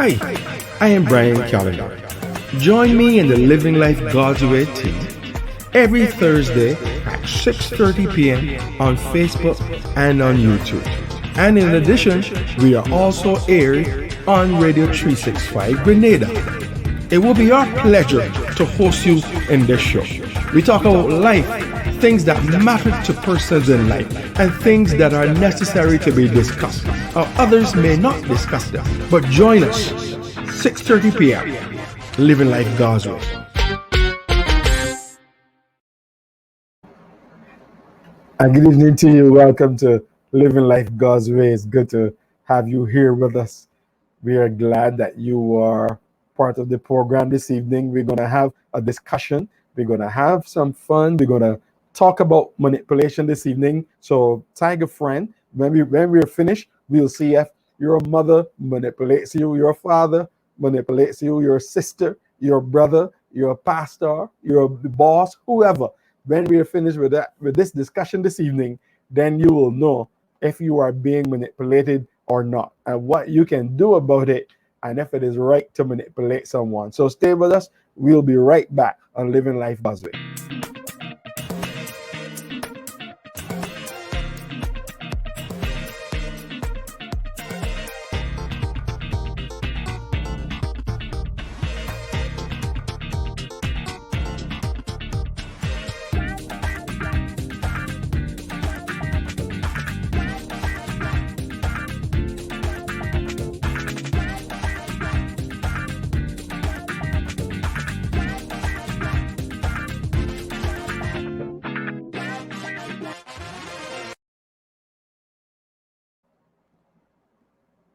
Hi, I am Brian Calendar. Join me in the Living Life God's Way team every Thursday at 6:30 p.m. on Facebook and on YouTube. And in addition, we are also aired on Radio 365 Grenada. It will be our pleasure to host you in this show. We talk about life, things that matter to persons in life, and things that are necessary to be discussed. Or others may not discuss them. But join us, 6:30 p.m., Living Life God's Way. And good evening to you. Welcome to Living Life God's Way. It's good to have you here with us. We are glad that you are part of the program this evening. We're going to have a discussion. We're going to have some fun. We're going to talk about manipulation this evening. So, tag a friend. When we're finished, we'll see if your mother manipulates you, your father manipulates you, your sister, your brother, your pastor, your boss, whoever. When we are finished with this discussion this evening, then you will know if you are being manipulated or not, and what you can do about it, and if it is right to manipulate someone. So stay with us. We'll be right back on Living Life God's Way.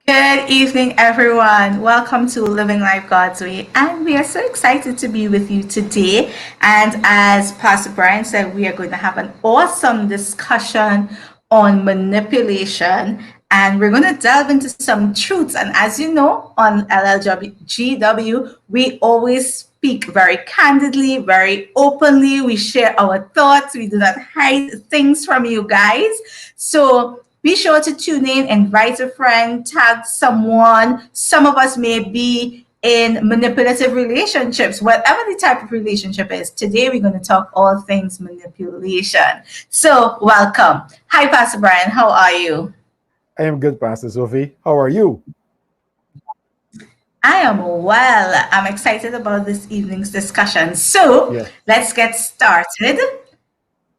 Good evening, everyone. Welcome to Living Life God's Way. And we are so excited to be with you today. And as Pastor Brian said, we are going to have an awesome discussion on manipulation. And we're going to delve into some truths. And as you know, on LLGW, we always speak very candidly, very openly. We share our thoughts. We do not hide things from you guys. So be sure to tune in, invite a friend, tag someone. Some of us may be in manipulative relationships, whatever the type of relationship is. Today, we're going to talk all things manipulation. So welcome. Hi, Pastor Brian. How are you? I am good, Pastor Sophie. How are you? I am well. I'm excited about this evening's discussion. So let's get started.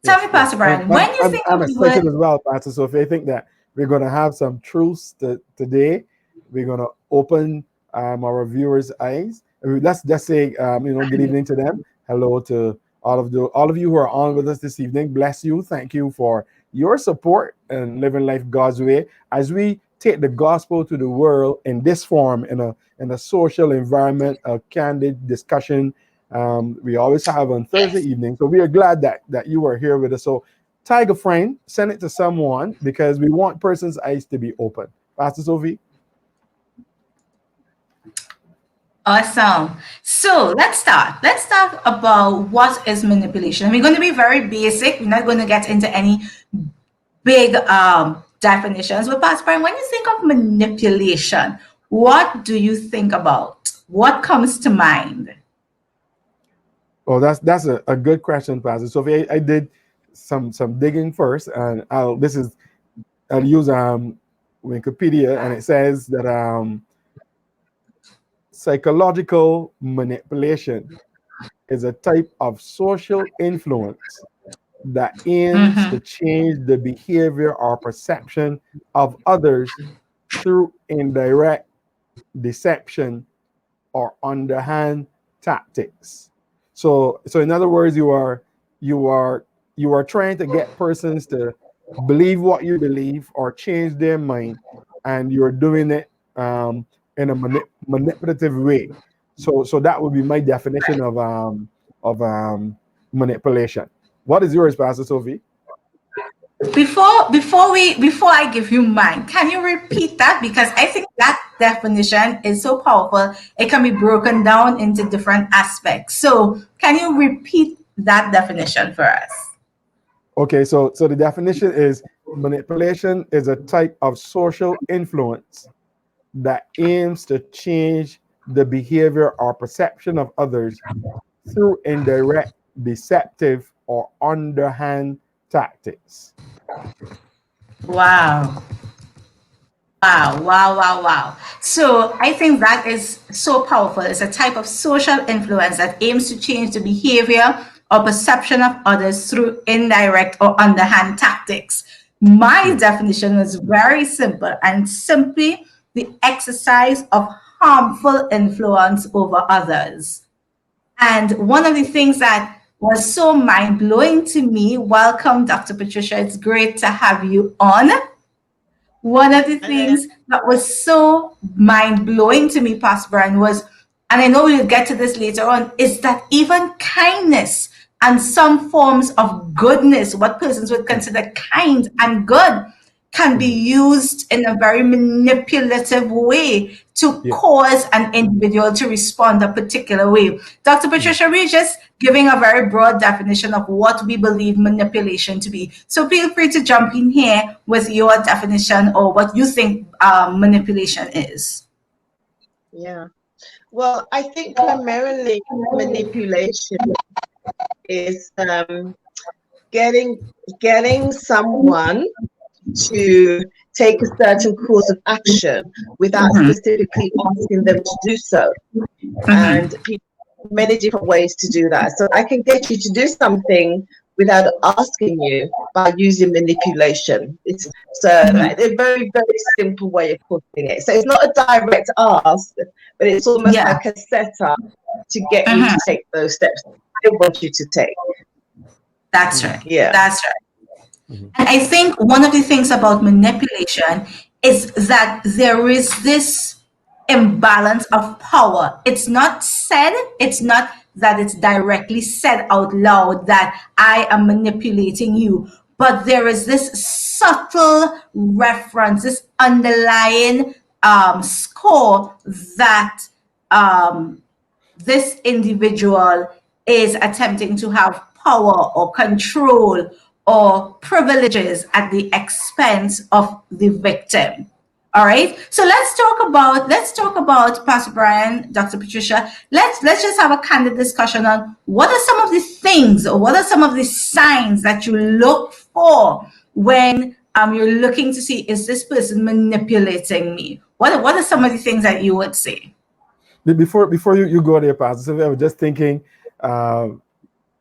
Tell me, Pastor Brian, when you think I'm of the excited word... as well, Pastor Sophie. I think that we're going to have some truths today. We're going to open our viewers' eyes. Let's just say, good evening to them. Hello to all of you who are on with us this evening. Bless you. Thank you for your support and living life God's way as we take the gospel to the world in this form, in a social environment, a candid discussion. We always have on Thursday evening. So we are glad that you are here with us. So tag a friend, send it to someone, because we want persons' eyes to be open. Pastor Sophie? Awesome. So let's start. Let's talk about what is manipulation. We're going to be very basic. We're not going to get into any big definitions. But Pastor Brian, when you think of manipulation, what do you think about? What comes to mind? Oh, that's a good question, Pastor Sophie. I did some digging first, and I'll use Wikipedia, and it says that psychological manipulation is a type of social influence that aims to change the behavior or perception of others through indirect deception or underhand tactics. So in other words, you are trying to get persons to believe what you believe or change their mind, and you're doing it in a manipulative way. So that would be my definition of manipulation. What is yours, Pastor Sophie? Before I give you mine, can you repeat that? Because I think that definition is so powerful. It can be broken down into different aspects. So can you repeat that definition for us? Okay, so the definition is manipulation is a type of social influence that aims to change the behavior or perception of others through indirect, deceptive, or underhand tactics. Wow. Wow, wow, wow, wow. So I think that is so powerful. It's a type of social influence that aims to change the behavior or perception of others through indirect or underhand tactics. My definition is very simple and simply the exercise of harmful influence over others. And one of the things that was so mind blowing to me, welcome, Dr. Patricia. It's great to have you on. One of the And then, things that was so mind blowing to me, Pastor Brian, was, and I know we'll get to this later on, is that even kindness and some forms of goodness, what persons would consider kind and good, can be used in a very manipulative way to Yeah. cause an individual to respond a particular way. Dr. Patricia, we're just giving a very broad definition of what we believe manipulation to be. So feel free to jump in here with your definition or what you think manipulation is. yeah. Well, I think primarily manipulation is getting someone to take a certain course of action without specifically asking them to do so. And many different ways to do that. So I can get you to do something without asking you by using manipulation. It's a very, very simple way of putting it. So it's not a direct ask, but it's almost like a setup to get you to take those steps they want you to take. That's right. Yeah. That's right. And I think one of the things about manipulation is that there is this imbalance of power. It's not said, it's not that it's directly said out loud that I am manipulating you, but there is this subtle reference, this underlying score that this individual is attempting to have power or control or privileges at the expense of the victim. All right. So let's talk about Pastor Brian, Dr. Patricia. Let's just have a candid discussion on what are some of the things or what are some of the signs that you look for when you're looking to see, is this person manipulating me? What are some of the things that you would say? Before you go there, Pastor Sylvia, I was just thinking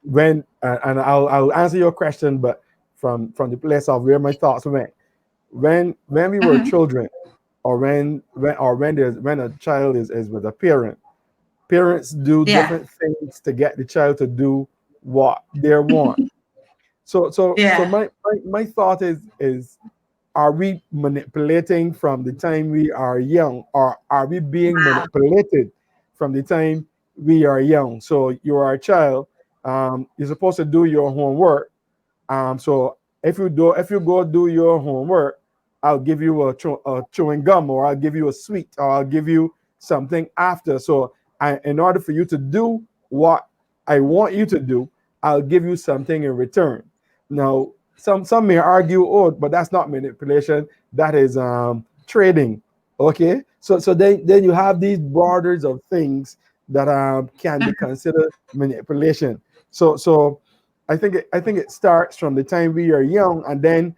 when and I'll answer your question, but from the place of where my thoughts went. When we were children, or when a child is with a parent, parents do different things to get the child to do what they want. So my thought is are we manipulating from the time we are young, or are we being manipulated from the time we are young? So you are a child, you're supposed to do your homework. So if you go do your homework, I'll give you a chewing gum, or I'll give you a sweet, or I'll give you something after. So in order for you to do what I want you to do, I'll give you something in return. Now, some may argue, oh, but that's not manipulation. That is trading. Okay, so then you have these borders of things that can be considered manipulation. So I think it starts from the time we are young, and then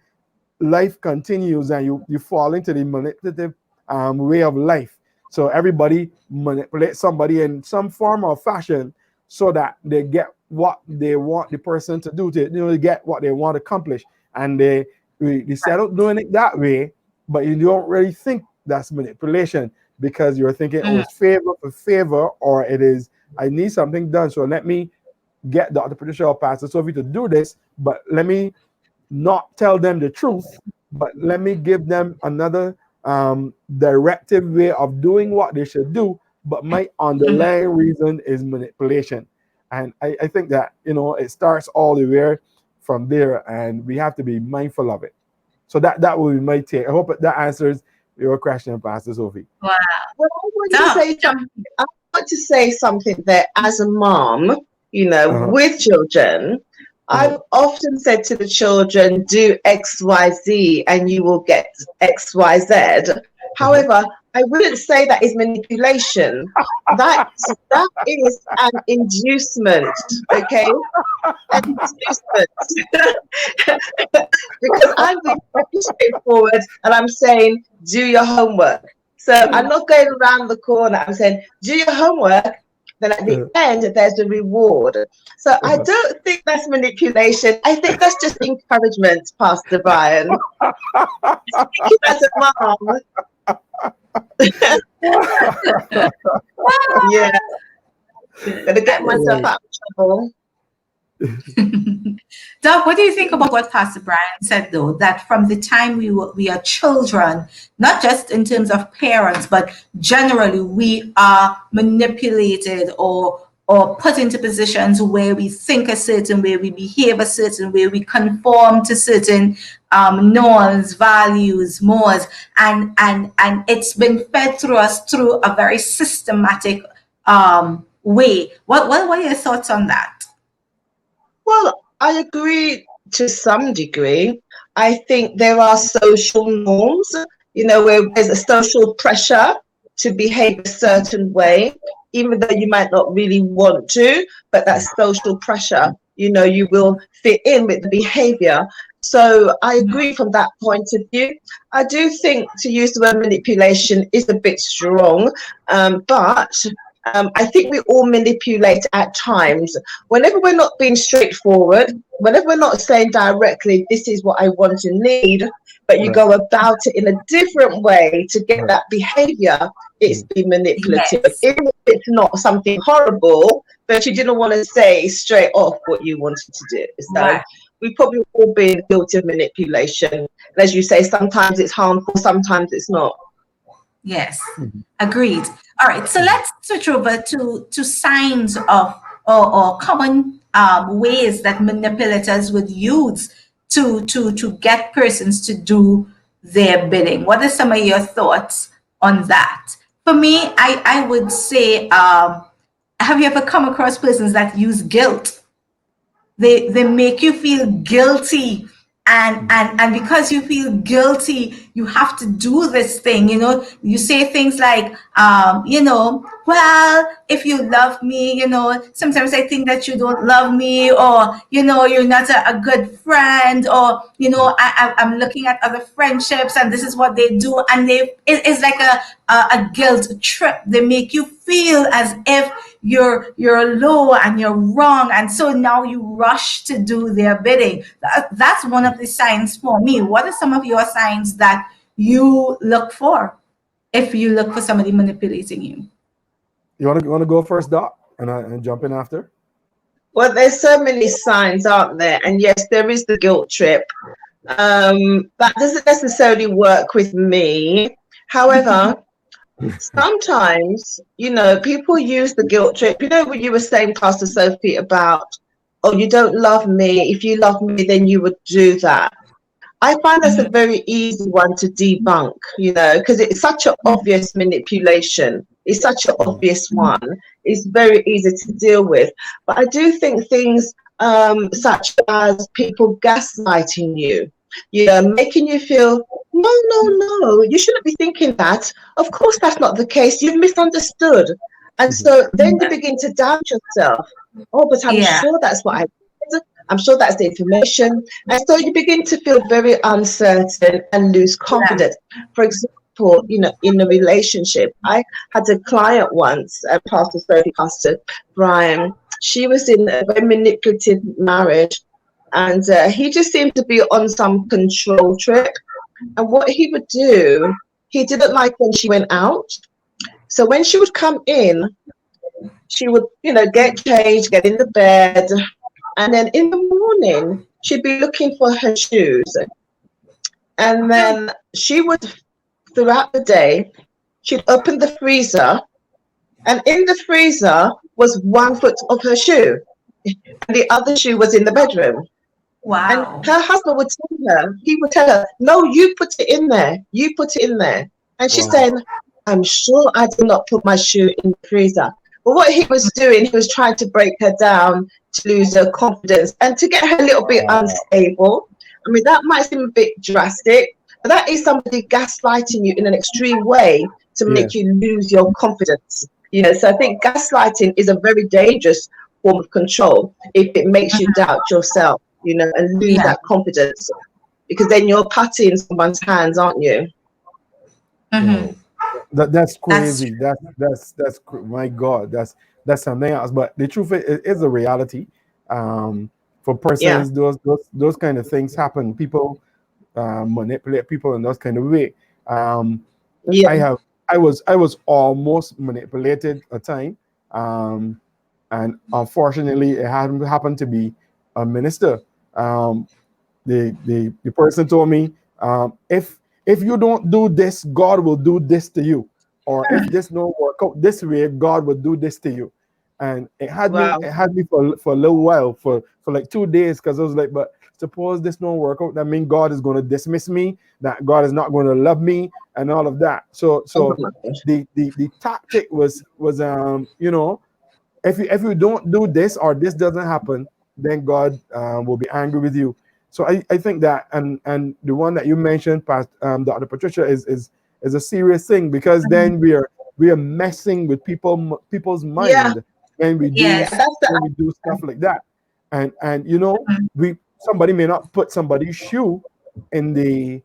life continues, and you fall into the manipulative way of life. So everybody manipulates somebody in some form or fashion so that they get what they want the person to do, to get what they want to accomplish. And they settle doing it that way, but you don't really think that's manipulation, because you're thinking, oh, it's favor for favor, or it is, I need something done, so let me get Dr. Patricia or Pastor Sophie to do this, but let me not tell them the truth, but let me give them another directive way of doing what they should do, but my underlying reason is manipulation. And I think that, it starts all the way from there, and we have to be mindful of it. So that will be my take. I hope that answers your question, Pastor Sophie. Wow. Well, I want to say something there as a mom, with children. I've often said to the children, do X, Y, Z, and you will get X, Y, Z. However, I wouldn't say that is manipulation. That is an inducement, okay? An inducement. Because I'm being pretty straightforward and I'm saying, do your homework. So I'm not going around the corner. I'm saying, do your homework. Then at the end, there's a reward. So I don't think that's manipulation. I think that's just encouragement, Pastor Brian. As a mom. Yeah. Gonna get myself out of trouble. Doug, what do you think about what Pastor Brian said, though, that from the time we are children, not just in terms of parents, but generally we are manipulated or put into positions where we think a certain way, we behave a certain way, we conform to certain norms, values, mores, and it's been fed through us through a very systematic way. What are your thoughts on that? Well, I agree to some degree. I think there are social norms, where there's a social pressure to behave a certain way, even though you might not really want to, but that social pressure, you will fit in with the behavior. So I agree from that point of view. I do think to use the word manipulation is a bit strong, but I think we all manipulate at times. Whenever we're not being straightforward, whenever we're not saying directly, this is what I want and need, but you go about it in a different way to get that behavior, it's being manipulative. Yes. Even if it's not something horrible, but you didn't want to say straight off what you wanted to do. So we probably all been guilty of manipulation. And as you say, sometimes it's harmful, sometimes it's not. Yes, agreed. All right, so let's switch over to signs of or common ways that manipulators would use to get persons to do their bidding. What are some of your thoughts on that? For me, I would say, have you ever come across persons that use guilt? They make you feel guilty. And because you feel guilty, you have to do this thing, you say things like, well, if you love me, sometimes I think that you don't love me, or, you're not a good friend, or, I'm looking at other friendships and this is what they do. And it's like a guilt trip. They make you feel as if you're low and you're wrong, and so now you rush to do their bidding. That's one of the signs for me. What are some of your signs that you look for if you look for somebody manipulating you? You want to go first, Doc, and jump in after? Well, there's so many signs, aren't there? And yes, there is the guilt trip. That doesn't necessarily work with me. However, sometimes, people use the guilt trip. What you were saying, Pastor Sophie, about, oh, you don't love me. If you love me, then you would do that. I find that's a very easy one to debunk, because it's such an obvious manipulation. It's such an obvious one. It's very easy to deal with. But I do think things such as people gaslighting you, making you feel, no, you shouldn't be thinking that. Of course, that's not the case. You've misunderstood. And so then you begin to doubt yourself. Oh, but I'm sure that's what I did. I'm sure that's the information. And so you begin to feel very uncertain and lose confidence. For example, in a relationship, I had a client once, Pastor Brian. She was in a very manipulative marriage, and he just seemed to be on some control trip. And what he would do, he didn't like when she went out. So when she would come in, she would, get changed, get in the bed. And then in the morning, she'd be looking for her shoes. And then she would, throughout the day, she'd open the freezer. And in the freezer was 1 foot of her shoe. And the other shoe was in the bedroom. Wow. And her husband would tell her, no, you put it in there. You put it in there. And she's saying, I'm sure I did not put my shoe in the freezer. But what he was doing, he was trying to break her down, to lose her confidence and to get her a little bit unstable. I mean, that might seem a bit drastic, that is somebody gaslighting you in an extreme way to make you lose your confidence. So I think gaslighting is a very dangerous form of control if it makes you doubt yourself, and lose that confidence, because then you're putty in someone's hands, aren't you? That's crazy. That's my God. That's something else. But the truth is a reality. For persons, those kind of things happen. People manipulate people in those kind of way. I was almost manipulated a time, and unfortunately, it happened to be a minister. The person told me, if you don't do this, God will do this to you, or if this don't work out this way, God will do this to you. And it had me for a little while, for like 2 days, because I was like, but suppose this don't work out, that means God is going to dismiss me, that God is not going to love me, and all of that. So the tactic was if you don't do this, or this doesn't happen, then God will be angry with you. So I think that, and the one that you mentioned, Dr. Patricia, is a serious thing, because then we are messing with people's mind when we do stuff like that. And somebody may not put somebody's shoe in the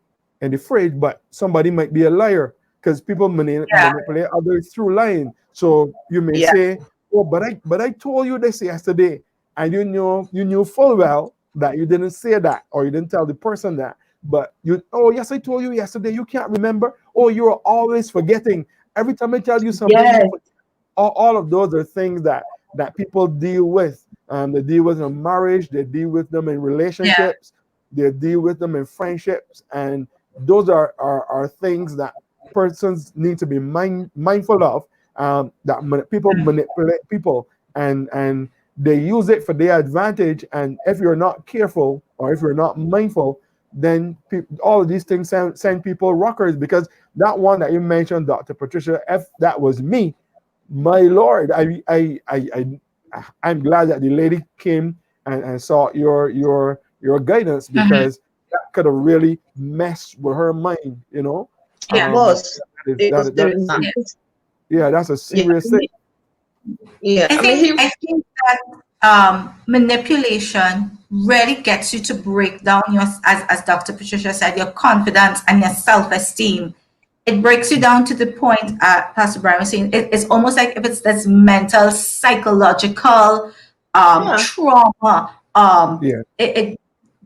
fridge, but somebody might be a liar, because people manipulate others through lying. So you may say, oh, but I told you this yesterday, and you knew full well that you didn't say that, or you didn't tell the person that, but yes, I told you yesterday, you can't remember. Oh, you're always forgetting. Every time I tell you something, all of those are things that people deal with. They deal with them in marriage, they deal with them in relationships, they deal with them in friendships, and those are things that persons need to be mindful of. That people manipulate people, and they use it for their advantage. And if you're not careful, or if you're not mindful, then all of these things send people rockers. Because that one that you mentioned, Dr. Patricia, if that was me, my Lord, I'm glad that the lady came and saw your guidance, because that could have really messed with her mind. It was. That's a serious thing. I think that passion really gets you to break down your, as Dr. Patricia said, your confidence and your self-esteem. It breaks you down to the point, Pastor Brian was saying, it's almost like if it's this mental, psychological trauma,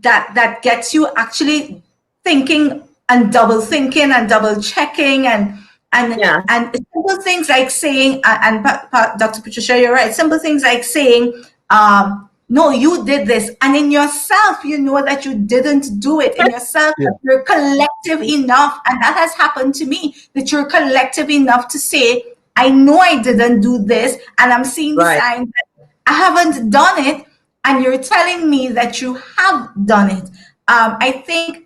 that gets you actually thinking and double thinking and double checking and simple things like saying, and Dr. Patricia, you're right, simple things like saying, no, you did this, and in yourself, you know that you didn't do it. In yourself, you're collective enough, and that has happened to me, that you're collective enough to say, I know I didn't do this, and I'm seeing the signs that I haven't done it, and you're telling me that you have done it. I think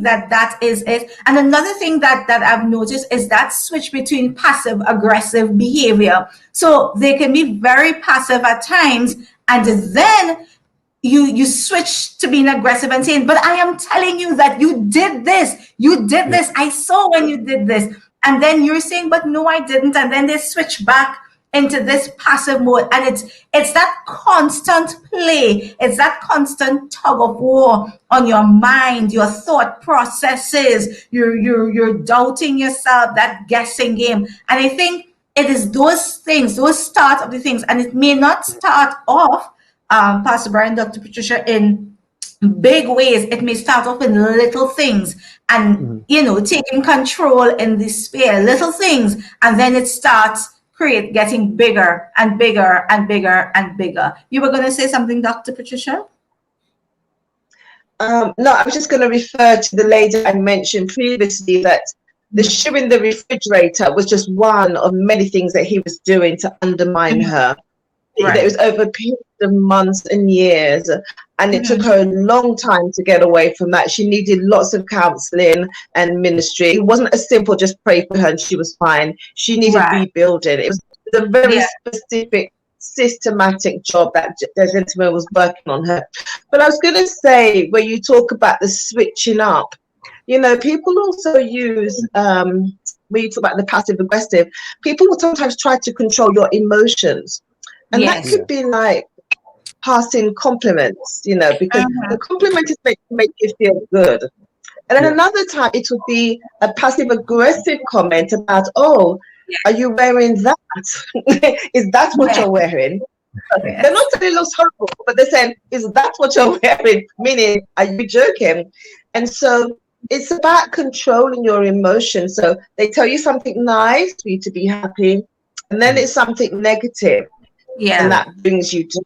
that is it. And another thing that I've noticed is that switch between passive aggressive behavior. So they can be very passive at times, and then you switch to being aggressive and saying, but I am telling you that you did this. You did this. I saw when you did this. And then you're saying, but no, I didn't. And then they switch back into this passive mode, and it's that constant play, it's that constant tug of war on your mind, your thought processes, you're doubting yourself, that guessing game. And I think it is those things, those start of the things, and it may not start off, Pastor Brian, Dr. Patricia, in big ways. It may start off in little things, and taking control in this sphere, little things, and then it starts getting bigger and bigger and bigger and bigger. You were going to say something, Dr. Patricia? No, I was just going to refer to the lady I mentioned previously, that the shoe in the refrigerator was just one of many things that he was doing to undermine her. It was over a period of months and years, and it took her a long time to get away from that. She needed lots of counseling and ministry. It wasn't as simple just pray for her and she was fine. She needed rebuilding. It was a very specific, systematic job that the gentleman was working on her. But I was going to say, when you talk about the switching up You know, people also use when you talk about the passive aggressive, people will sometimes try to control your emotions, and that Yes. Yeah. could be like passing compliments, you know, because the compliment is meant to make you feel good. And then Yeah. another time it would be a passive aggressive comment about, oh, are you wearing that? Is that what you're wearing? They're not saying it looks horrible, but they're saying, is that what you're wearing? Meaning, are you joking? And so it's about controlling your emotions. So they tell you something nice for you to be happy, and then it's something negative, Yeah. and that brings you to.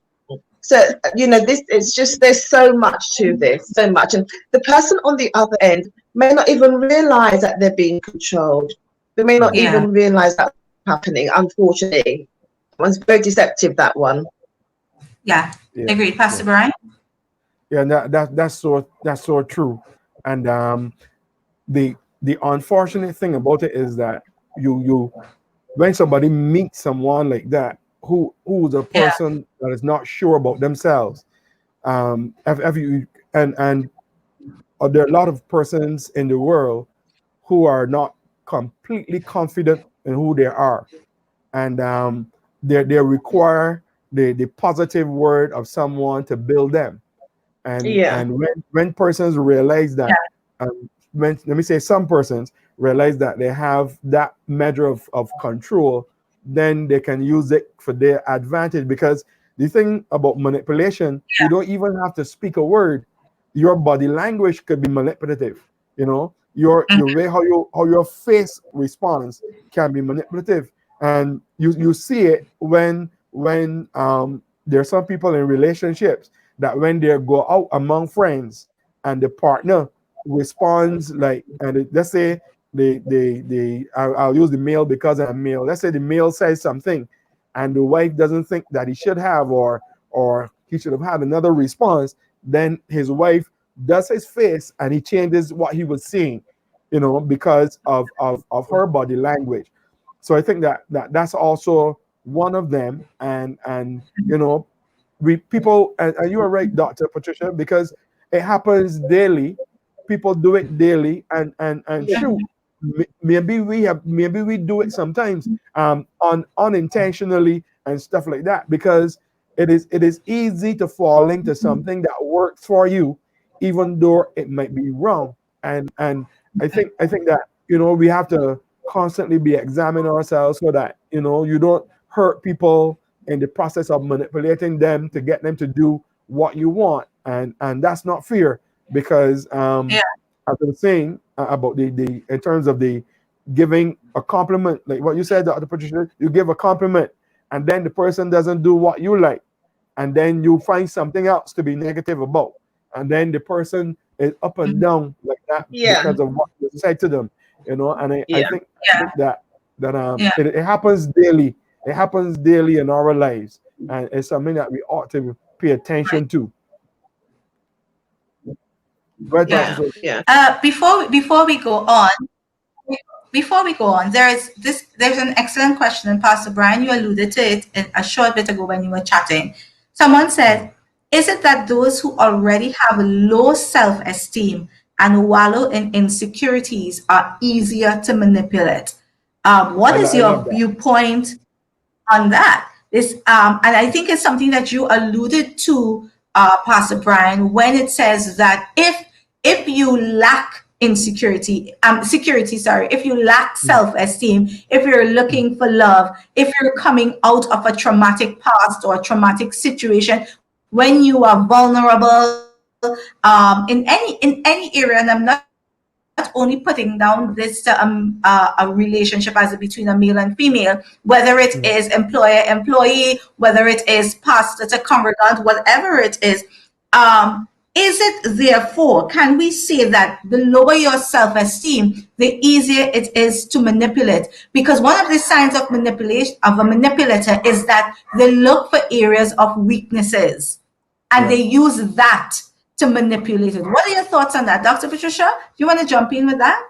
So, you know, this it's just there's so much to this, so much. And the person on the other end may not even realize that they're being controlled. They may not Yeah. even realize that's happening, unfortunately. It was very deceptive, that one. Yeah. Yeah. Agreed, Pastor Yeah. Brian. Yeah, that's so true. And the unfortunate thing about it is that you when somebody meets someone like that who's a Yeah. person that is not sure about themselves, if you and there are a lot of persons in the world who are not completely confident in who they are, and they require the positive word of someone to build them. Yeah. And when persons realize that, when let me say some persons realize that they have that measure of control, then they can use it for their advantage. Because the thing about manipulation, you don't even have to speak a word. Your body language could be manipulative. You know, your way how your face responds can be manipulative. And you see it when there are some people in relationships that when they go out among friends and the partner responds like, and let's say I'll use the male because I'm male. Let's say the male says something and the wife doesn't think that he should have, or he should have had another response. Then his wife does his face and he changes what he was saying, you know, because of her body language. So I think that's also one of them. And you know, we people, and you are right, Dr. Patricia, because it happens daily. People do it daily, and Yeah. shoot, maybe we do it sometimes, unintentionally and stuff like that, because it is easy to fall into something that works for you, even though it might be wrong. And I think that, you know, we have to constantly be examining ourselves so that, you know, you don't hurt people in the process of manipulating them to get them to do what you want. And that's not fair, because Yeah. as I was saying, about the in terms of the giving a compliment, like what you said, Dr. Patricia, you give a compliment and then the person doesn't do what you like, and then you find something else to be negative about, and then the person is up and down like that Yeah. because of what you said to them, you know. And I Yeah. think Yeah. that Yeah. it happens daily. It happens daily in our lives, and it's something that we ought to pay attention to. Right, Dr. Yeah. Sophie? Yeah. Before we go on, there's an excellent question, and Pastor Brian, you alluded to it a short bit ago when you were chatting. Someone said, is it that those who already have low self-esteem and wallow in insecurities are easier to manipulate? What is I love your that. viewpoint on that? And I think it's something that you alluded to, Pastor Brian, when it says that if you lack if you lack self-esteem, if you're looking for love, if you're coming out of a traumatic past or a traumatic situation, when you are vulnerable, in any area, and I'm not only putting down this a relationship as between a male and female, whether it is employer employee, whether it is pastor to congregant, whatever it is it therefore, can we say that the lower your self-esteem, the easier it is to manipulate? Because one of the signs of manipulation of a manipulator is that they look for areas of weaknesses and they use that to manipulate it. What are your thoughts on that, Dr. Patricia? Do you want to jump in with that?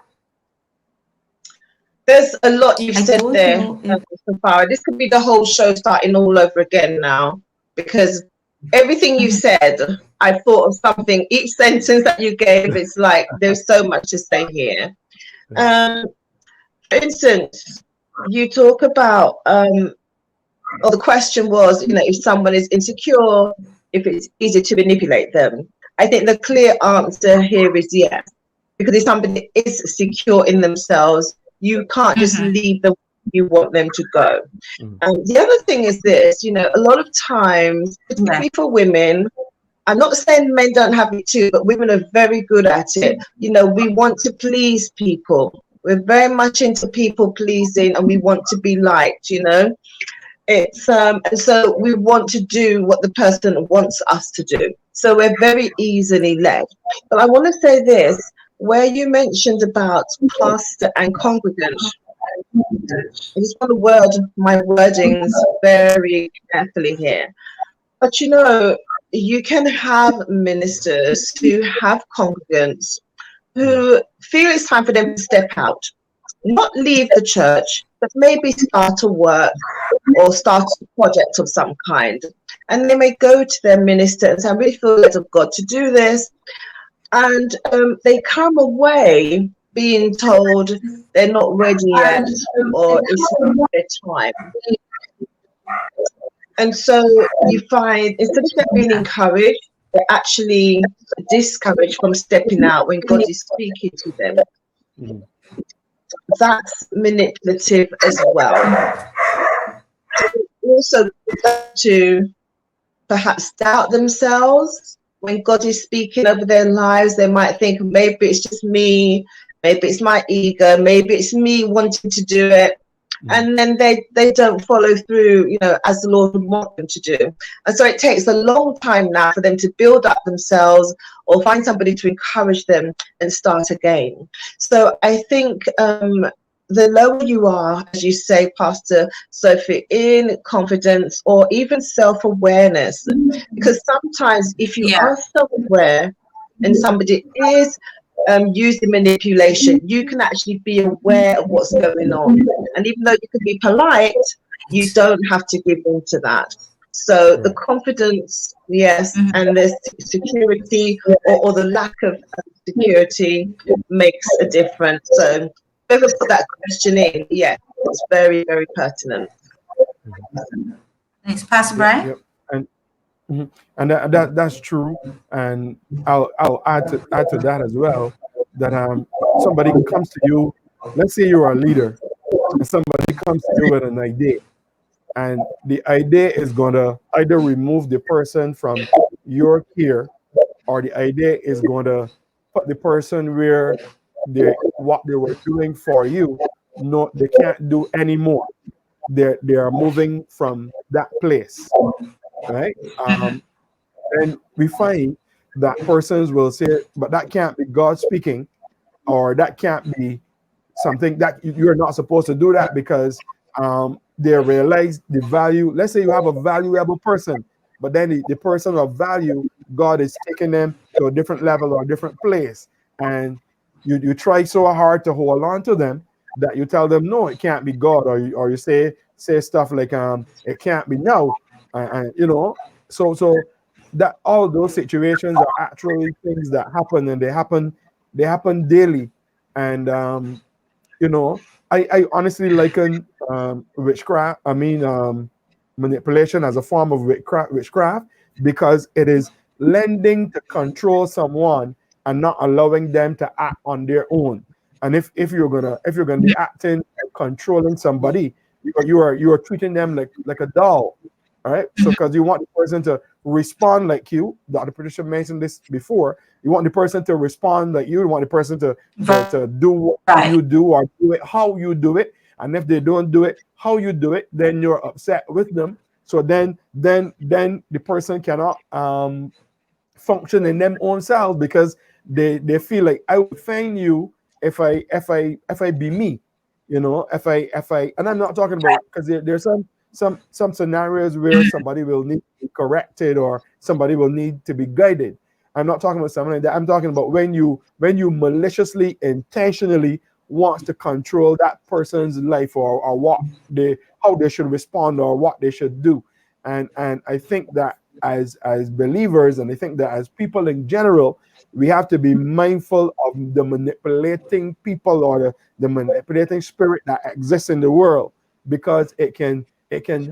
There's a lot you've said there, know if- Farah. This could be the whole show starting all over again now, because everything you said, I thought of something. Each sentence that you gave, it's like there's so much to say here. For instance, you talk about, or the question was, if someone is insecure, if it's easy to manipulate them. I think the clear answer here is yes, because if somebody is secure in themselves, you can't just leave them where you want them to go. And the other thing is this, a lot of times, particularly for women, I'm not saying men don't have it too, but women are very good at it. We want to please people. We're very much into people pleasing, and we want to be liked, It's and so we want to do what the person wants us to do. So we're very easily led. But I want to say this, where you mentioned about pastor and congregant, I just want to word my wordings very carefully here. But you can have ministers who have congregants who feel it's time for them to step out, not leave the church, but maybe start a work or start a project of some kind. And they may go to their minister and say, I really feel led of God to do this. And they come away being told they're not ready yet, or it's not their time. And so you find, instead of them being encouraged, they're actually discouraged from stepping out when God is speaking to them. That's manipulative as well. Also, to perhaps doubt themselves when God is speaking over their lives. They might think, maybe it's just me, maybe it's my ego, maybe it's me wanting to do it. And then they don't follow through, as the Lord would want them to do. And so it takes a long time now for them to build up themselves or find somebody to encourage them and start again. So I think the lower you are, as you say, Pastor Sophie, in confidence or even self-awareness, because sometimes if you are self-aware and somebody is using manipulation, you can actually be aware of what's going on. And even though you can be polite, you don't have to give in to that. So the confidence, yes, and the security or the lack of security makes a difference. So whoever put that question in, it's very, very pertinent. Thanks, Pastor Brian. And that's true. And I'll add to that as well. That somebody comes to you, let's say you're a leader, and somebody comes to you with an idea, and the idea is going to either remove the person from your care, or the idea is going to put the person where what they were doing for you, no, they can't do anymore. They are moving from that place, right? And we find that persons will say, but that can't be God speaking, or that can't be something that you're not supposed to do that, because they realize the value. Let's say you have a valuable person, but then the person of value, God is taking them to a different level or a different place. And you try so hard to hold on to them that you tell them, no, it can't be God, or you say stuff like, it can't be now. So that all those situations are actually things that happen, and they happen daily. And I honestly liken witchcraft, manipulation, as a form of witchcraft, because it is lending to control someone and not allowing them to act on their own. And if you're gonna be acting and controlling somebody, you are treating them like a doll. All right. So because you want the person to respond like you, Dr. Patricia mentioned this before. You want the person to respond like you. You want the person to do what you do, or do it how you do it. And if they don't do it how you do it, then you're upset with them. So then the person cannot function in them own selves, because they feel like, I would find you if I be me, if I and I'm not talking about, because there's some scenarios where somebody will need to be corrected, or somebody will need to be guided. I'm not talking about something like that. I'm talking about when you maliciously, intentionally wants to control that person's life, or how they should respond, or what they should do. And I think that as believers, and I think that as people in general, we have to be mindful of the manipulating people or the manipulating spirit that exists in the world, because it can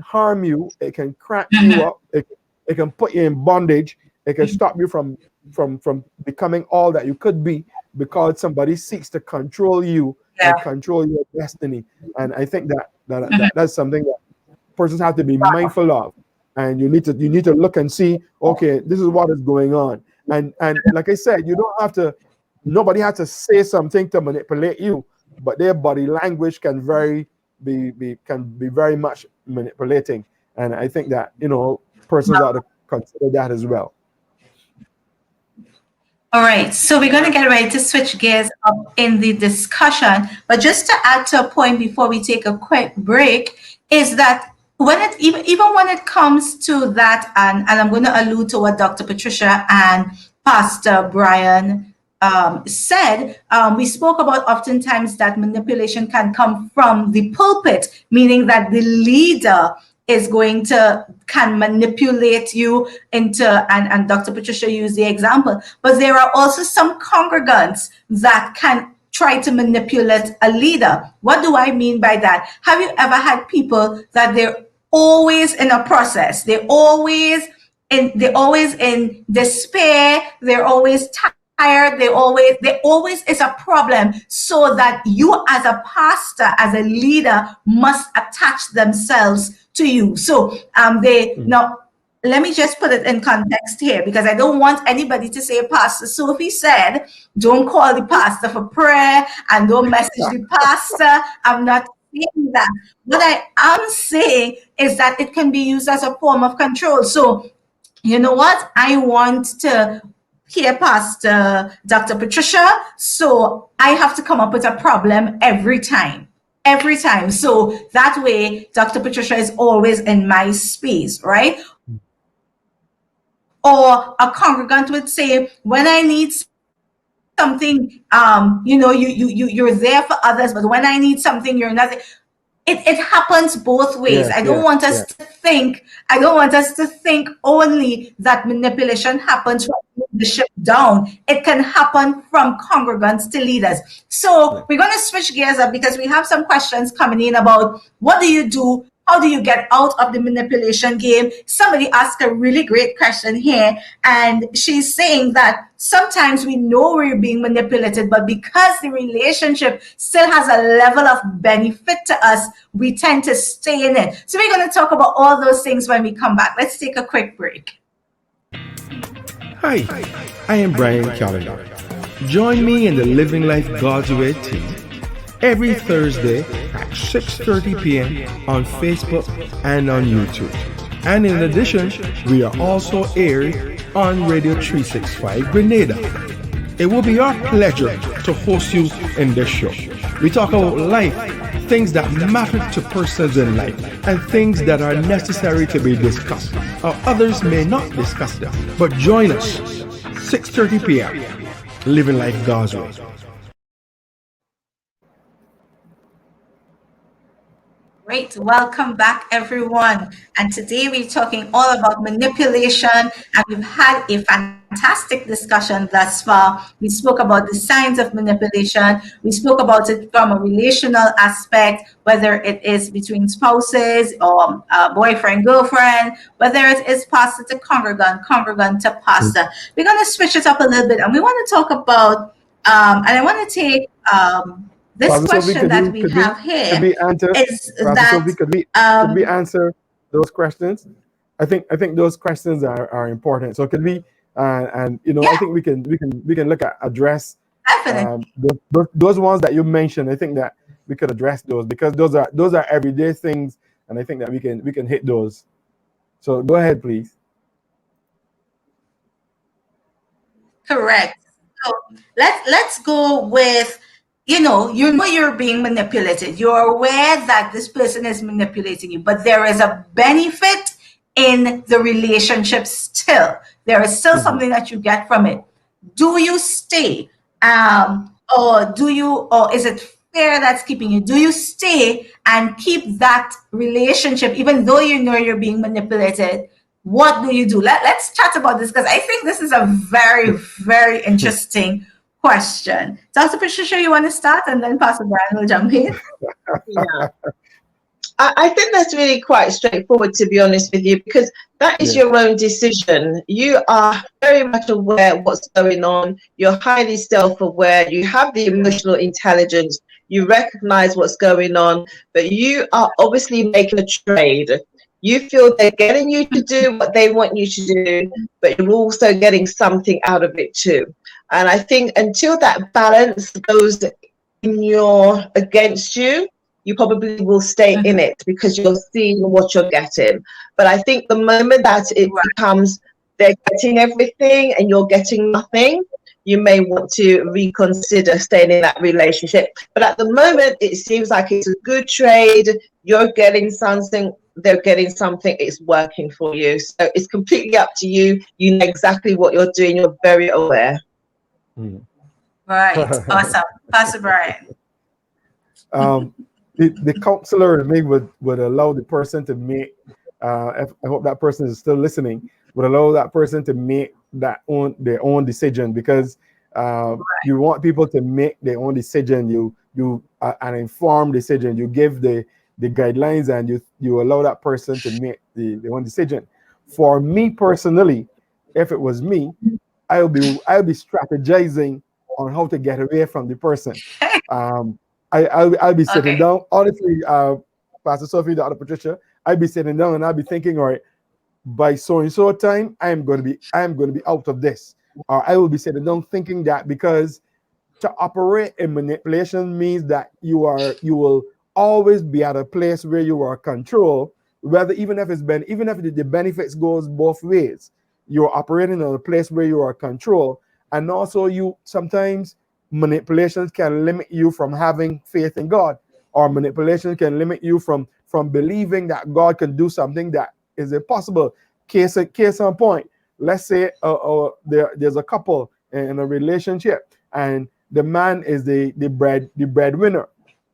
harm you, it can crack you up, it can put you in bondage, it can stop you from becoming all that you could be, because somebody seeks to control you and control your destiny. And I think that's something that persons have to be mindful of. And you need to look and see, okay, this is what is going on. And like I said, you don't have to, nobody has to say something to manipulate you, but their body language can be very much manipulating. And I think that, persons ought to consider that as well. All right, so we're going to get ready to switch gears up in the discussion. But just to add to a point before we take a quick break, is that even when it comes to that, and I'm going to allude to what Dr. Patricia and Pastor Brian said, we spoke about oftentimes that manipulation can come from the pulpit, meaning that the leader can manipulate you into, and Dr. Patricia used the example, but there are also some congregants that can try to manipulate a leader. What do I mean by that? Have you ever had people that they're always in a process? They're always in despair. They're always tired. There always is a problem, so that you as a pastor, as a leader, must attach themselves to you. So now let me just put it in context here, because I don't want anybody to say Pastor Sophie said, don't call the pastor for prayer and don't message the pastor. I'm not saying that. What I am saying is that it can be used as a form of control. So you know what? I want to hear Pastor Dr. Patricia, so I have to come up with a problem every time. So that way, Dr. Patricia is always in my space, right? Or a congregant would say, when I need something, you're there for others, but when I need something, you're not. It happens both ways. Yes, I don't want us to think only that manipulation happens from leadership down. It can happen from congregants to leaders. So we're going to switch gears up, because we have some questions coming in about what do you do? How do you get out of the manipulation game? Somebody asked a really great question here, and she's saying that sometimes we know we're being manipulated, but because the relationship still has a level of benefit to us, we tend to stay in it. So we're going to talk about all those things when we come back. Let's take a quick break. Hi, I am Brian Calendar. Join me in the Living Life God's Way team every Thursday at 6:30 p.m. on Facebook and on YouTube. And in addition, we are also aired on Radio 365 Grenada. It will be our pleasure to host you in this show. We talk about life, things that matter to persons in life, and things that are necessary to be discussed, or others may not discuss them. But join us, 6:30 p.m., Living Life God's Way. Great. Welcome back, everyone. And today we're talking all about manipulation, and we've had a fantastic discussion thus far. We spoke about the signs of manipulation. We spoke about it from a relational aspect, whether it is between spouses or boyfriend, girlfriend, whether it is pastor to congregant, congregant to pastor. We're going to switch it up a little bit, and we want to talk about, and I want to take this question that we have here is that could we answer those questions? I think those questions are important. So could we I think we can look at address those ones that you mentioned. I think that we could address those, because those are everyday things, and I think that we can hit those. So go ahead, please. Correct. So let's go with, you're being manipulated. You're aware that this person is manipulating you, but there is a benefit in the relationship still. There is still something that you get from it. Do you stay? Or is it fear that's keeping you? Do you stay and keep that relationship, even though you know you're being manipulated? what do you do? Let's chat about this, because I think this is a very, very interesting question. Dr. Patricia, you want to start, and then Pastor Brian will jump in? Yeah. I think that's really quite straightforward, to be honest with you, because that is your own decision. You are very much aware of what's going on. You're highly self-aware. You have the emotional intelligence. You recognize what's going on, but you are obviously making a trade. You feel they're getting you to do what they want you to do, but you're also getting something out of it too. And I think until that balance goes against you, you probably will stay in it because you're seeing what you're getting. But I think the moment that it becomes they're getting everything and you're getting nothing, you may want to reconsider staying in that relationship. But at the moment, it seems like it's a good trade. You're getting something, they're getting something, it's working for you. So it's completely up to you. You know exactly what you're doing. You're very aware. Right. Awesome. Pastor Brian. The counselor in me would allow the person to make, I hope that person is still listening, would allow that person to make their own decision, because you want people to make their own decision. You an informed decision. You give the guidelines, and you allow that person to make the own decision. For me personally, if it was me, I'll be strategizing on how to get away from the person. I'll be sitting down. Honestly, Pastor Sophie, Dr. Patricia, I'll be sitting down and I'll be thinking, all right, by so and so time, I am going to be out of this. Or I will be sitting down thinking that, because to operate in manipulation means that you will always be at a place where you are control, whether even if the benefits goes both ways. You're operating in a place where you are control, and also you sometimes manipulations can limit you from having faith in God, or manipulation can limit you from believing that God can do something that is impossible. Case in point, let's say there's a couple in a relationship, and the man is the breadwinner.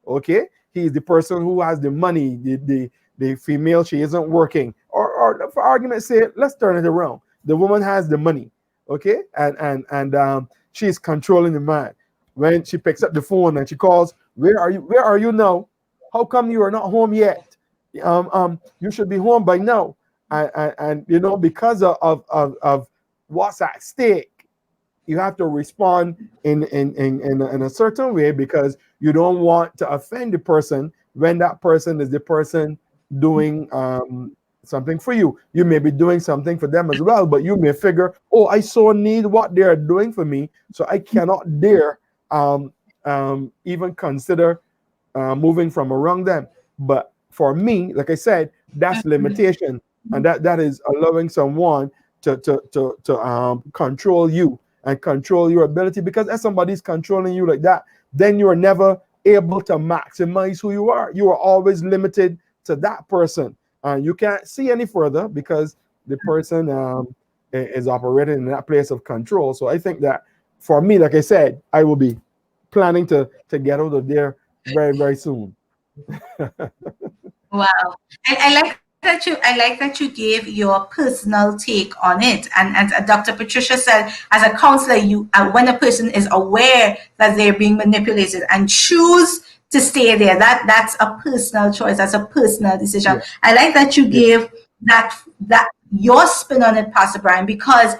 Okay, he's the person who has the money. The female, she isn't working, or for argument's sake, let's turn it around. The woman has the money, okay, and she's controlling the man. When she picks up the phone and she calls, where are you now? How come you are not home yet? You should be home by now. And you know, because of what's at stake, you have to respond in a certain way, because you don't want to offend the person when that person is the person doing something for you. You may be doing something for them as well, but you may figure, oh, I so need what they are doing for me, so I cannot dare even consider moving from around them. But for me, like I said, that's limitation, and that is allowing someone to control you and control your ability, because if somebody's controlling you like that, then you are never able to maximize who you are. You are always limited to that person, and you can't see any further because the person is operating in that place of control. So I think that for me, like I said, I will be planning to get out of there very, very soon. Wow. I like that you gave your personal take on it. And as Dr. Patricia said, as a counselor, when a person is aware that they're being manipulated and choose to stay there, that's a personal choice. That's a personal decision. Yeah. I like that you gave that your spin on it, Pastor Brian, because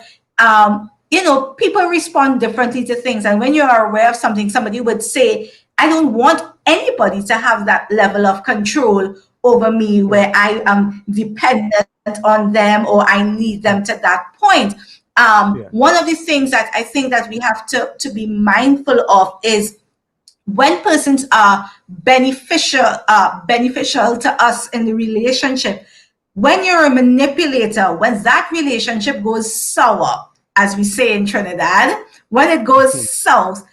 you know, people respond differently to things. And when you're aware of something, somebody would say, I don't want anybody to have that level of control over me where I am dependent on them or I need them to that point. One of the things that I think that we have to be mindful of is when persons are beneficial to us in the relationship. When you're a manipulator, when that relationship goes sour, as we say in Trinidad, when it goes south,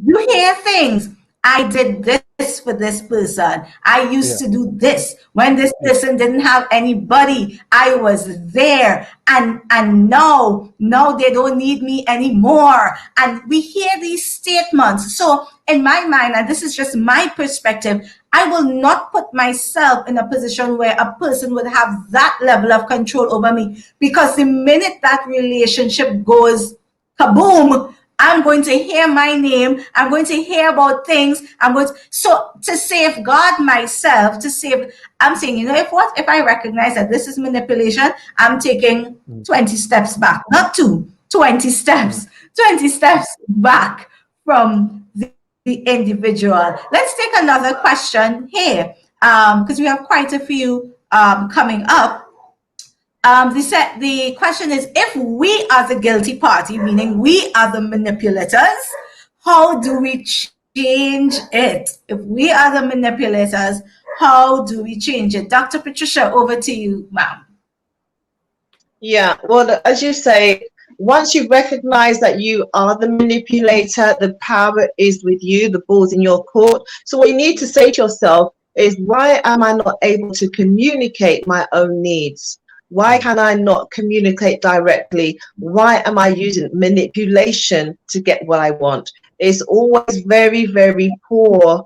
you hear things. I did this for this person. I used to do this. When this person didn't have anybody, I was there. And now they don't need me anymore. And we hear these statements. So in my mind, and this is just my perspective, I will not put myself in a position where a person would have that level of control over me, because the minute that relationship goes kaboom, I'm going to hear my name. I'm going to hear about things. So to safeguard myself, I'm saying, if I recognize that this is manipulation, I'm taking 20 steps back, not 20 steps, 20 steps back from the individual. Let's take another question here, because we have quite a few coming up. The question is, if we are the guilty party, meaning we are the manipulators, how do we change it? If we are the manipulators, how do we change it? Dr. Patricia, over to you, ma'am. Yeah, well, as you say, once you recognize that you are the manipulator, the power is with you, the ball's in your court. So what you need to say to yourself is, why am I not able to communicate my own needs? Why can I not communicate directly? Why am I using manipulation to get what I want? It's always very, very poor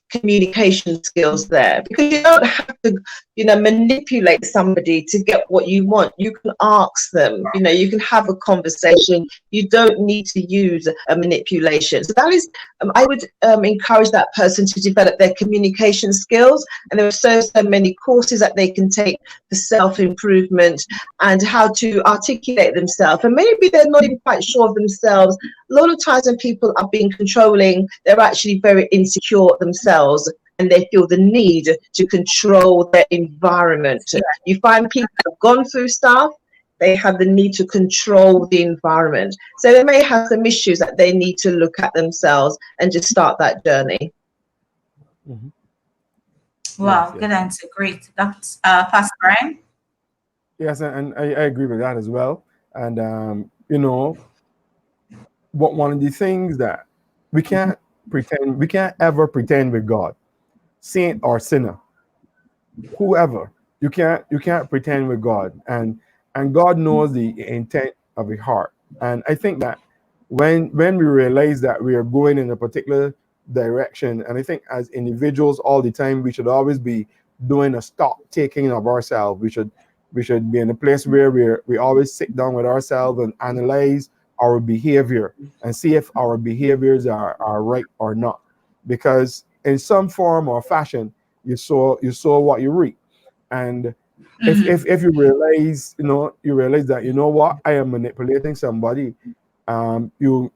communication skills there, because you don't have to manipulate somebody to get what you want. You can ask them, you can have a conversation. You don't need to use a manipulation. So that is I would encourage that person to develop their communication skills, and there are so many courses that they can take for self-improvement and how to articulate themselves. And maybe they're not even quite sure of themselves. A lot of times when people are being controlling, they're actually very insecure themselves, and they feel the need to control their environment. Yeah. You find people who have gone through stuff, they have the need to control the environment. So they may have some issues that they need to look at themselves and just start that journey. Mm-hmm. Wow, yes, good answer. Great. That's Pastor Brian. Yes, and I agree with that as well. And one of the things that we can't ever pretend with God, saint or sinner, whoever. You can't pretend with God, and God knows the intent of the heart. And I think that when we realize that we are going in a particular direction, and I think as individuals all the time, we should always be doing a stock taking of ourselves. We should be in a place where we always sit down with ourselves and analyze our behavior and see if our behaviors are right or not. Because in some form or fashion, you saw what you reap. And if you realize, that, what, I am manipulating somebody, you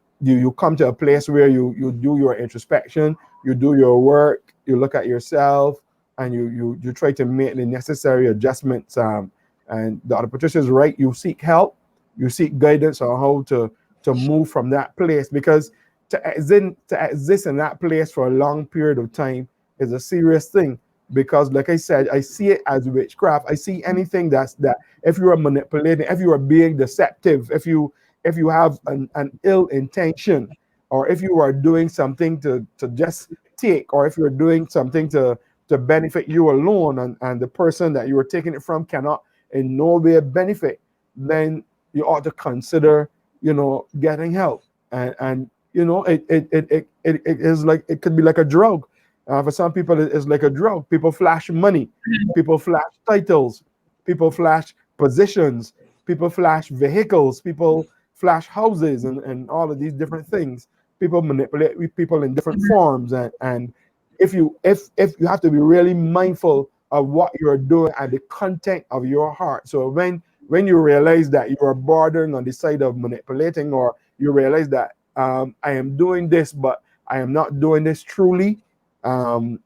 come to a place where you do your introspection, you do your work, you look at yourself, and you try to make the necessary adjustments. And Dr. Patricia is right. You seek help, you seek guidance on how to move from that place, because to exist in that place for a long period of time is a serious thing. Because like I said, I see it as witchcraft. I see anything that if you are manipulating, if you are being deceptive, if you have an ill intention, or if you are doing something to just take, or if you're doing something to benefit you alone, and the person that you are taking it from cannot in no way benefit, then you ought to consider, getting help. And it is like, it could be like a drug. For some people, it's like a drug. People flash money, people flash titles, people flash positions, people flash vehicles, people flash houses, and all of these different things. People manipulate people in different forms, and if you have to be really mindful of what you're doing and the content of your heart. So when you realize that you are bordering on the side of manipulating, or you realize that I am doing this, but I am not doing this truly, you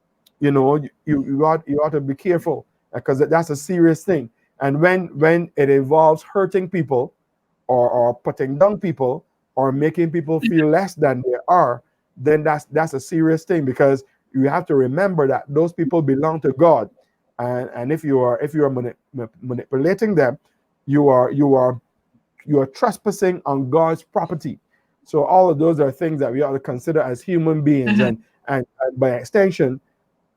ought to be careful, because that's a serious thing. And when it involves hurting people, or putting down people, or making people feel less than they are, then that's a serious thing, because you have to remember that those people belong to God, and if you are manipulating them, you are trespassing on God's property. So all of those are things that we ought to consider as human beings, and by extension,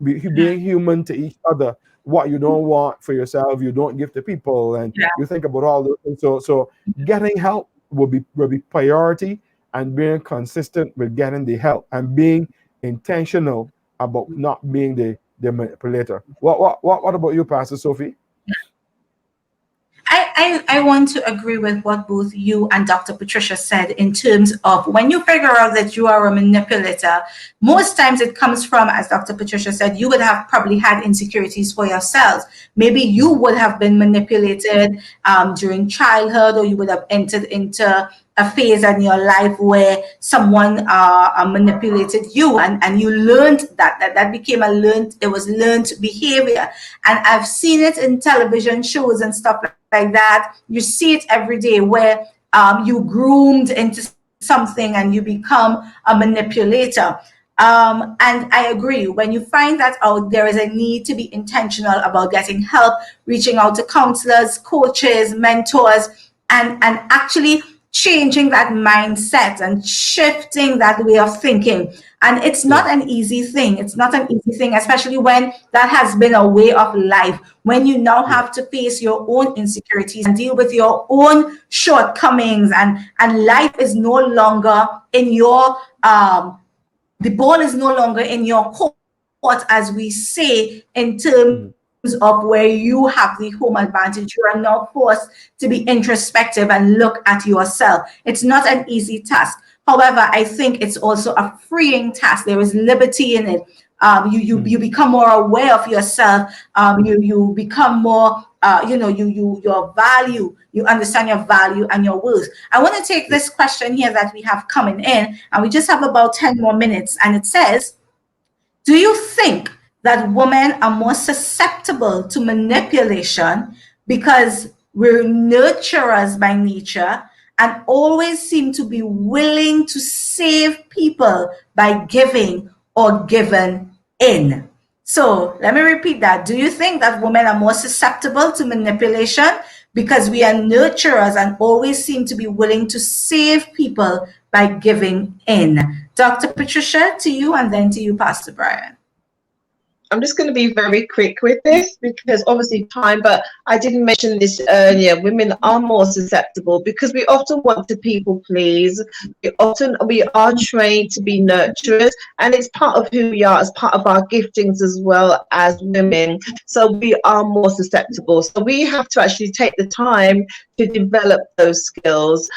being human to each other. What you don't want for yourself, you don't give to people, and you think about all those things. So getting help will be priority, and being consistent with getting the help, and being intentional about not being the manipulator. What about you, Pastor Sophie? I want to agree with what both you and Dr. Patricia said in terms of when you figure out that you are a manipulator, most times it comes from, as Dr. Patricia said, you would have probably had insecurities for yourselves. Maybe you would have been manipulated during childhood, or you would have entered into a phase in your life where someone manipulated you, and you learned that became it was learned behavior. And I've seen it in television shows and stuff like that. You see it every day where you groomed into something and you become a manipulator. And I agree, when you find that out, there is a need to be intentional about getting help, reaching out to counselors, coaches, mentors, and actually changing that mindset and shifting that way of thinking. And it's not an easy thing. It's not an easy thing, especially when that has been a way of life. When you now have to face your own insecurities and deal with your own shortcomings, and life is no longer in your the ball is no longer in your court, as we say, in terms of where you have the home advantage. You are now forced to be introspective and look at yourself. It's not an easy task. However, I think it's also a freeing task. There is liberty in it. You become more aware of yourself. You become more, your value. You understand your value and your worth. I want to take this question here that we have coming in, and we just have about 10 more minutes. And it says, do you think that women are more susceptible to manipulation because we're nurturers by nature and always seem to be willing to save people by giving or given in? So let me repeat that. Do you think that women are more susceptible to manipulation because we are nurturers and always seem to be willing to save people by giving in? Dr. Patricia, to you, and then to you, Pastor Brian. I'm just going to be very quick with this because obviously time, but I didn't mention this earlier. Women are more susceptible because we often want to people please. We are trained to be nurturers, and it's part of who we are, as part of our giftings as well as women. So we are more susceptible. So we have to actually take the time to develop those skills.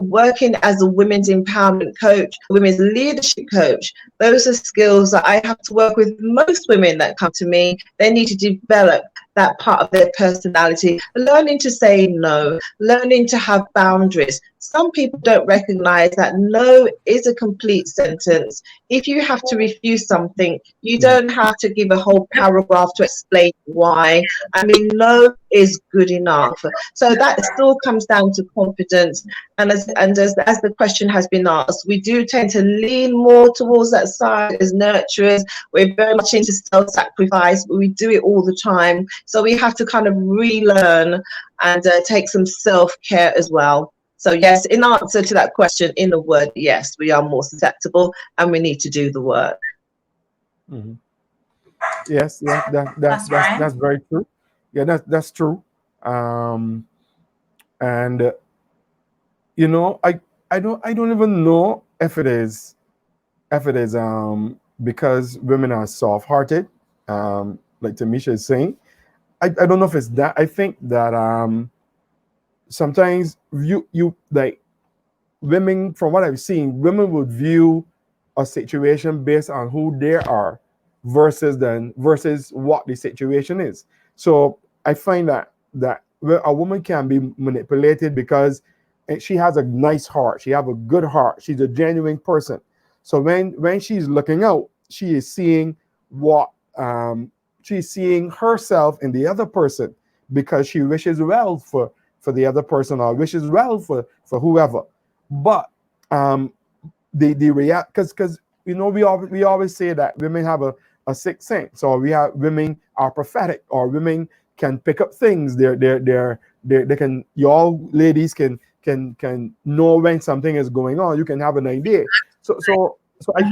Working as a women's empowerment coach, women's leadership coach, those are skills that I have to work with most women that come to me. They need to develop that part of their personality, learning to say no, learning to have boundaries. Some people don't recognize that no is a complete sentence. If you have to refuse something, you don't have to give a whole paragraph to explain why. I mean, no is good enough. So that still comes down to confidence. And as the question has been asked, we do tend to lean more towards that side as nurturers. We're very much into self-sacrifice, but we do it all the time. So we have to kind of relearn and take some self-care as well. So yes, in answer to that question, in a word, yes, we are more susceptible and we need to do the work. Mm-hmm. Yes, that's very true. Yeah, that's true. And I don't even know if it is because women are soft-hearted, like Tamisha is saying. I don't know if it's that. I think that sometimes you like women, from what I've seen, women would view a situation based on who they are versus what the situation is. So I find that a woman can be manipulated because she has a nice heart, she has a good heart, she's a genuine person. So when she's looking out, she is seeing she's seeing herself in the other person because she wishes well for the other person or wishes well for whoever. But the react, because we always say that women have a sixth sense, or women are prophetic, or women can pick up things. They can, y'all ladies can know when something is going on. You can have an idea. So I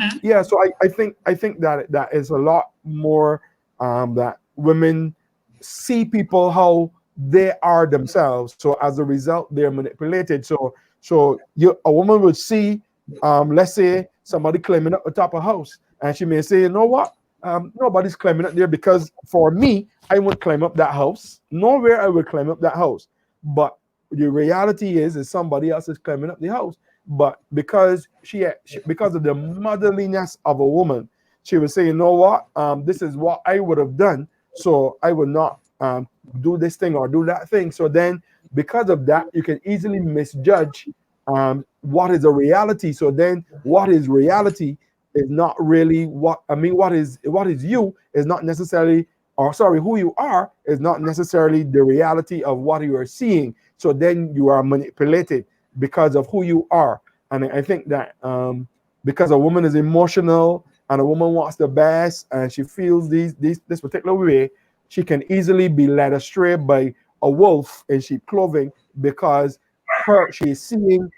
think that is a lot more that women see people how they are themselves. So as a result, they're manipulated. So a woman would see, let's say somebody climbing up the top of a house, and she may say, you know what? Nobody's climbing up there, because for me, I won't climb up that house. Nowhere I would climb up that house. But the reality is somebody else is climbing up the house. But because because of the motherliness of a woman, she would say, you know what, this is what I would have done, so I would not do this thing or do that thing. So then, because of that, you can easily misjudge what is a reality. So then, what is reality is not really what I mean. What is you is not necessarily, or sorry, who you are is not necessarily the reality of what you are seeing. So then you are manipulated because of who you are. And I think that because a woman is emotional and a woman wants the best and she feels this particular way, she can easily be led astray by a wolf in sheep clothing, because she is seeing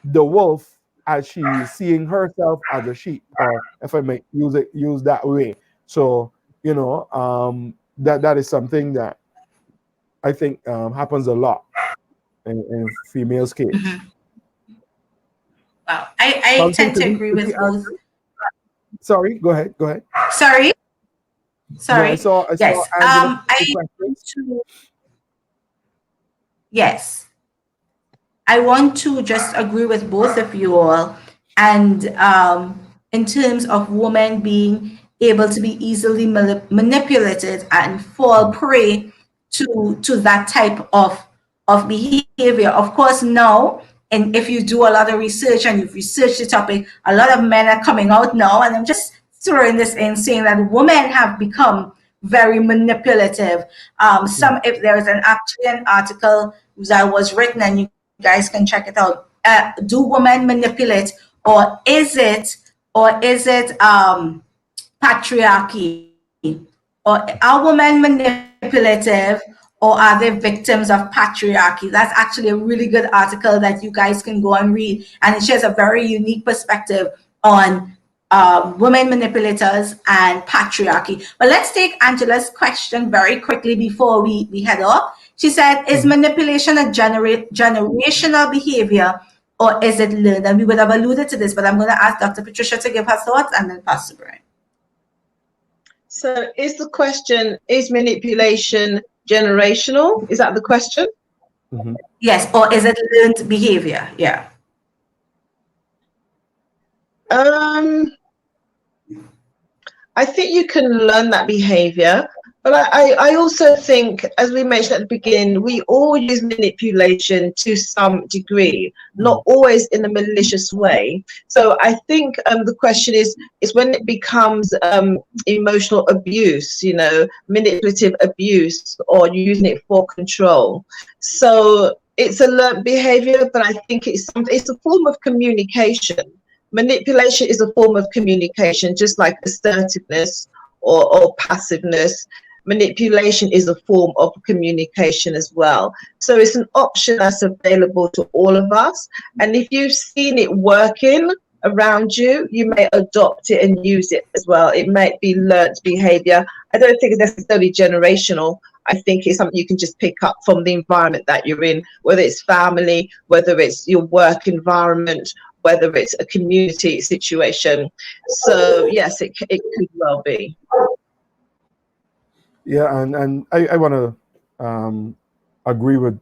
the wolf as she is seeing herself as a sheep, or if I may use that way. So that is something that I think happens a lot in females' case. Mhm. Wow. I Something tend to to be, agree to be with both. answered. Sorry, go ahead. Go ahead. Sorry. No, I Sorry. saw Yes. Angela I two questions. yes. I want to just agree with both of you all. And in terms of women being able to be easily manipulated and fall Mhm. prey to that type of behavior. Of course, now, and if you do a lot of research and you've researched the topic, a lot of men are coming out now, and I'm just throwing this in, saying that women have become very manipulative. Mhm. If there is actually an article that was written, and you guys can check it out. Do women manipulate, or is it patriarchy? Or are women manipulative, or are they victims of patriarchy? That's actually a really good article that you guys can go and read, and it shares a very unique perspective on women manipulators and patriarchy. But let's take Angela's question very quickly before we head off. She said, is Mhm. manipulation a generational behavior, or is it learned? And we would have alluded to this, but I'm going to ask Dr. Patricia to give her thoughts, and then Pastor Brian. So is the question, is manipulation generational? Is that the question? Mhm. Yes, or is it learned behavior? Yeah. Um, I think you can learn that behavior, but I also think, as we mentioned at the beginning, we all use manipulation to some degree, not always in a malicious way. So I think the question is when it becomes emotional abuse, manipulative abuse, or using it for control. So it's a learned behavior, but I think it's a form of communication. Manipulation is a form of communication, just like assertiveness or passiveness. Manipulation is a form of communication as well. So it's an option that's available to all of us. And if you've seen it working around you, you may adopt it and use it as well. It might be learnt behavior. I don't think it's necessarily generational. I think it's something you can just pick up from the environment that you're in, whether it's family, whether it's your work environment, whether it's a community situation. So yes, it could well be. Yeah, and I want to agree with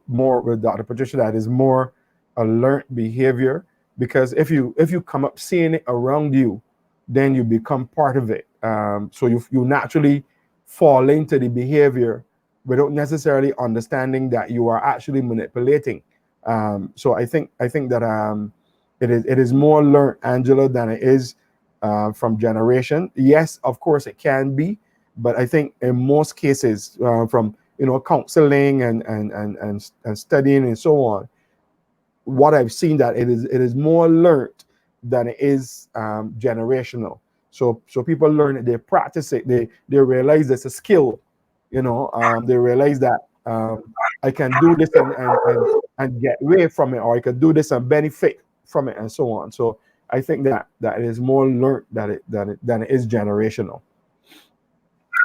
Dr. Patricia that is more a learned behavior, because if you come up seeing it around you, then you become part of it. So you naturally fall into the behavior without necessarily understanding that you are actually manipulating. So I think that it is more learned, Angela, than it is from generation. Yes, of course it can be, but I think in most cases, from counseling and studying and so on, what I've seen that it is more learned than it is generational. So people learn it, they practice it, they realize it's a skill. They realize that I can do this and get away from it, or I can do this and benefit from it, and so on. So I think that it is more learned than it is generational.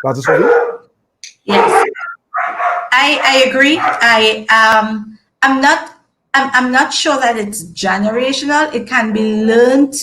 Pastor Sophie? Yes. I agree. I'm not sure that it's generational. It can be learned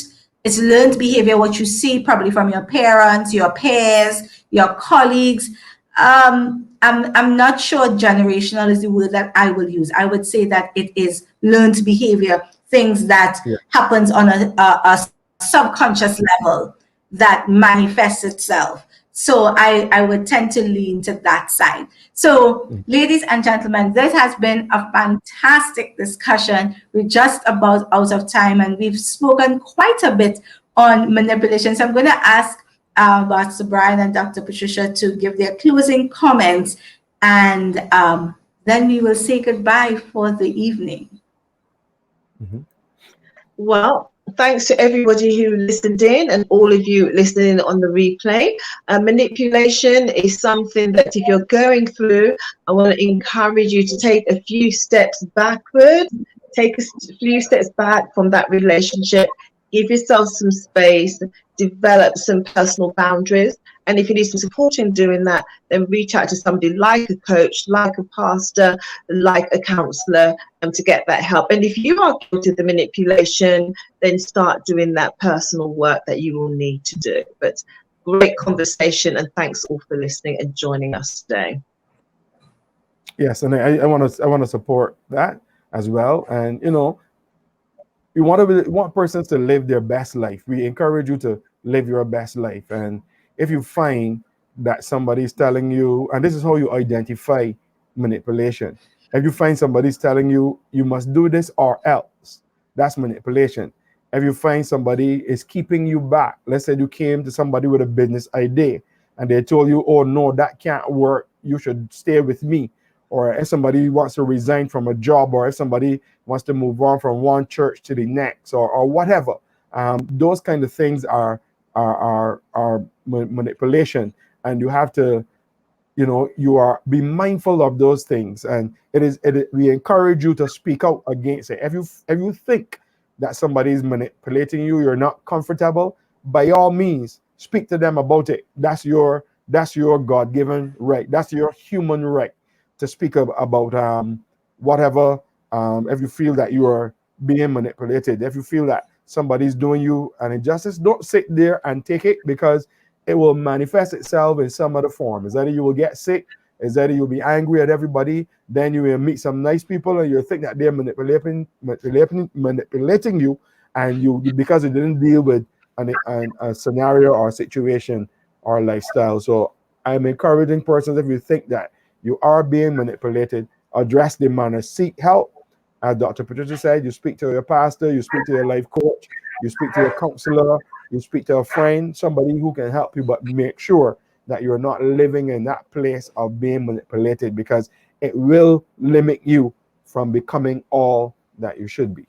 It's learned behavior, what you see probably from your parents, your peers, your colleagues. I'm not sure generational is the word that I will use. I would say that it is learned behavior, things that happens on a subconscious level that manifests itself. So I would tend to lean to that side. So ladies and gentlemen, this has been a fantastic discussion. We're just about out of time, and we've spoken quite a bit on manipulation. So I'm going to ask Dr. Brian and Dr. Patricia to give their closing comments, and then we will say goodbye for the evening. Well, thanks to everybody who listened in and all of you listening on the replay. Manipulation is something that if you're going through, I want to encourage you to take a few steps backward, take a few steps back from that relationship, give yourself some space, develop some personal boundaries. And if you need some support in doing that, then reach out to somebody like a coach, like a pastor, like a counselor, to get that help. And if you are guilty of the manipulation, then start doing that personal work that you will need to do. But great conversation, and thanks all for listening and joining us today. Yes, and I want to support that as well. And you know, we want persons to live their best life. We encourage you to live your best life. And if you find that somebody's telling you, and this is how you identify manipulation. If you find somebody's telling you, you must do this or else, that's manipulation. If you find somebody is keeping you back, let's say you came to somebody with a business idea and they told you, oh no, that can't work, you should stay with me. Or if somebody wants to resign from a job, or if somebody wants to move on from one church to the next, or whatever, those kind of things are manipulation, and you have to, you know, be mindful of those things. And we encourage you to speak out against it. If you think that somebody is manipulating you, you're not comfortable, by all means speak to them about it. That's your God-given right. That's your human right to speak about whatever. If you feel that you are being manipulated, if you feel that somebody's doing you an injustice, don't sit there and take it, because it will manifest itself in some other form. Is either you will get sick, is either you'll be angry at everybody, then you will meet some nice people and you'll think that they're manipulating you, and you, because you didn't deal with a scenario or situation or lifestyle. So I'm encouraging persons, if you think that you are being manipulated, address the matter, seek help. As Dr. Patricia said, you speak to your pastor, you speak to your life coach, you speak to your counselor, you speak to a friend, somebody who can help you, but make sure that you're not living in that place of being manipulated, because it will limit you from becoming all that you should be.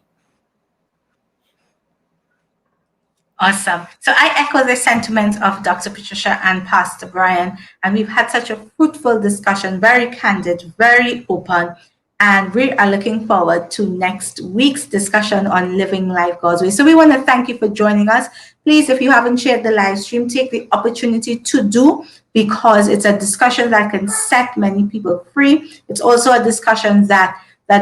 Awesome. So I echo the sentiments of Dr. Patricia and Pastor Brian, and we've had such a fruitful discussion, very candid, very open, and we are looking forward to next week's discussion on living life God's way. So we want to thank you for joining us. Please, if you haven't shared the live stream, take the opportunity to do, because it's a discussion that can set many people free. It's also a discussion that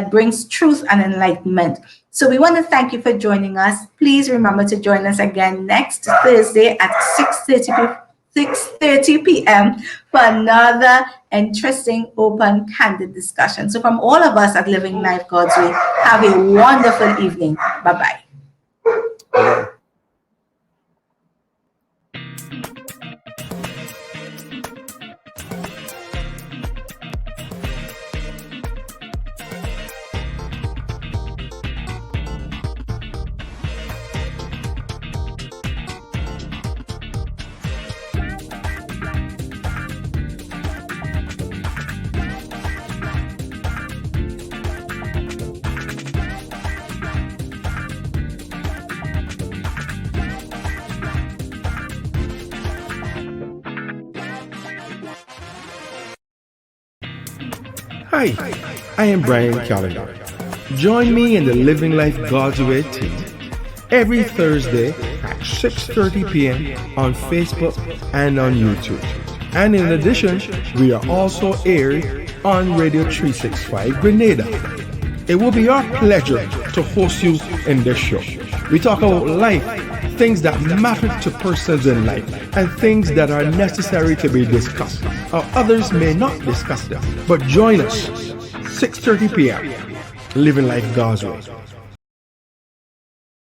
brings truth and enlightenment. So we want to thank you for joining us. Please remember to join us again next Thursday at 6:30 p.m. for another interesting, open, candid discussion. So from all of us at Living Life God's Way, have a wonderful evening. Bye-bye. Bye-bye. Hi, I am Brian Calendar. Join me in the Living Life God's Way team every Thursday at 6:30 p.m. on Facebook and on YouTube. And in addition, we are also aired on Radio 365 Grenada. It will be our pleasure to host you in this show. We talk about life, things that matter to persons in life, and things that are necessary to be discussed. Or others may not discuss them. But join us, 6:30 p.m., Living Life God's Way.